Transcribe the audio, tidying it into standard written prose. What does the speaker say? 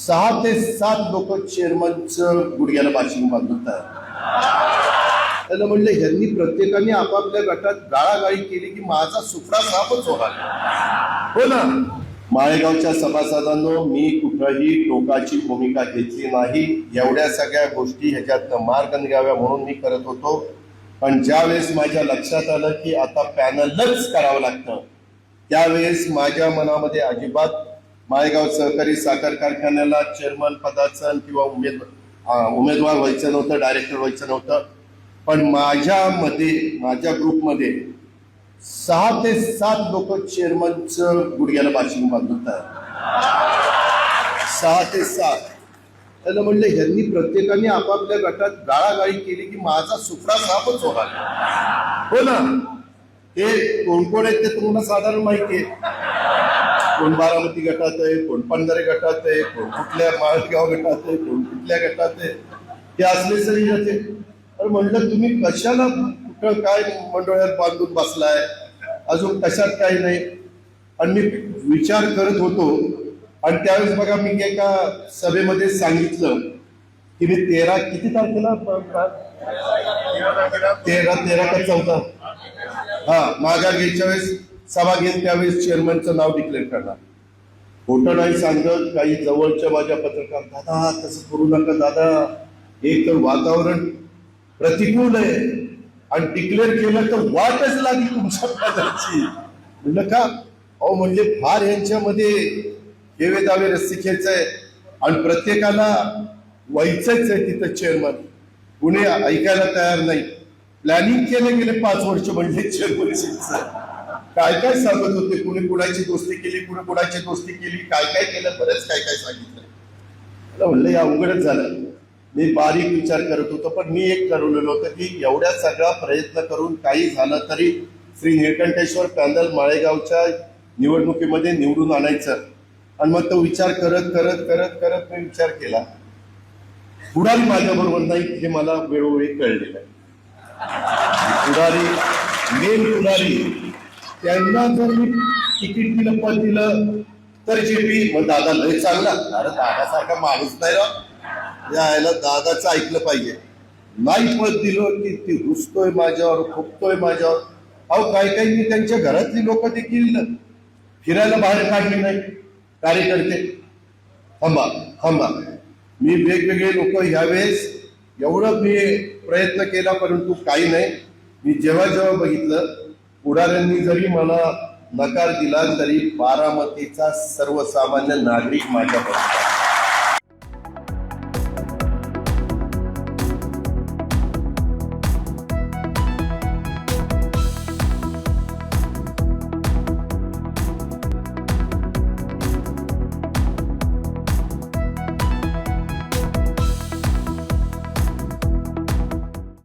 6 ते 7 लोक चेअरमनचं गुडघ्याला बाशिंग बांधत आहेत. त्याला म्हणलं ह्यांनी प्रत्येकाने आपापल्या गटात गाळागाळी केली की माझा सुफरा सापच होणार. हो ना. माळेगावच्या सभासदांनो, मी कुठंही टोकाची भूमिका घेतली नाही. एवढ्या सगळ्या गोष्टी ह्याच्यातनं मार्ग निघाव्या म्हणून मी करत होतो. पण ज्यावेळेस माझ्या लक्षात आलं की आता पॅनलच करावं लागतं, त्यावेळेस माझ्या मनामध्ये अजिबात माळेगाव सहकारी साखर कारखान्याला चेअरमन पदाचं किंवा उमेदवार व्हायचं नव्हतं, डायरेक्टर व्हायचं नव्हतं. पण माझ्या ग्रुपमध्ये 6 ते 7 लोक चेअरमनचं गुडघ्याला बाशिंग बांधत आहेत. 6 ते 7. त्याला म्हणलं ह्यांनी प्रत्येकाने आपापल्या गटात गाळागाळी केली की माझा सुफरा सापच होणार. हो ना. ते कोण कोण आहेत ते तुम्हाला साधारण माहिती आहे. कोण बारामती गटात आहे, कोण पंधरे गटात आहे, कोण कुठल्या माळेगाव गटात आहे, कोण कुठल्या गटात आहे, ते असले सगळे जाते. तर म्हणलं तुम्ही कशाला कुठं काय मंडळात बांधून बसलाय, अजून कशात काही नाही. आणि मी विचार करत होतो. आणि त्यावेळेस बघा मी एका सभेमध्ये सांगितलं की मी 13 किती तारखेला 13 का 14 माघार घ्यायच्या वेळेस सभा घेईल त्यावेळेस चेअरमनचं नाव डिक्लेअर करणार. खोटं नाही सांगत. काही जवळच्या माझ्या पत्रकार, दादा तसं करू नका दादा, एक तर वातावरण प्रतिकूल आहे आणि डिक्लेअर केलं तर वाटच लागली तुमच्या पदाची. म्हणलं का? अहो म्हणजे फार यांच्यामध्ये हेवे दावे रस्सी खेच आहे आणि प्रत्येकाला व्हायचंच आहे तिथं चेअरमन. कुणी ऐकायला तयार नाही. प्लॅनिंग केले गेले 5 वर्ष म्हणजे चेअरमनशिपचं काय काय सांगत होते. कुणी कुणाची दोस्ती केली, कुणी कुणाची दोस्ती केली, काय काय केलं, बरेच काय काय सांगितलं. म्हणलं या अवघडच झालं. मी बारीक विचार करत होतो. पण मी एक ठरवलेलं होतं की एवढ्या सगळा प्रयत्न करून काही झालं तरी श्री निळकंठेश्वर पॅनल माळेगावच्या निवडणुकीमध्ये निवडून आणायचं. आणि मग तो विचार करत करत करत करत मी विचार केला. पुढारी माझ्या बरोबर नाही हे मला वेळोवेळी कळलेलं आहे. पुढारी, मेन पुढारी, त्यांना जर मी तिकीट दिलं, पद दिलं तर जेपी मग दादा लय चांगला. अरे दादासारखा माणूस नाही राव, यायला दादाचं ऐकलं पाहिजे. नाही पद दिलं की ती रुसतोय माझ्यावर, खुपतोय माझ्यावर. अहो काही काही मी त्यांच्या घरातली लोक देखील फिरायला बाहेर काढली नाही. कार्यकर्ते थांबा. मी वेगवेगळे लोक ह्यावेळेस एवढं मी प्रयत्न केला परंतु काही नाही. मी जेव्हा बघितलं पुढाऱ्यांनी जरी मला नकार दिला तरी बारामतीचा सर्वसामान्य नागरिक माझ्या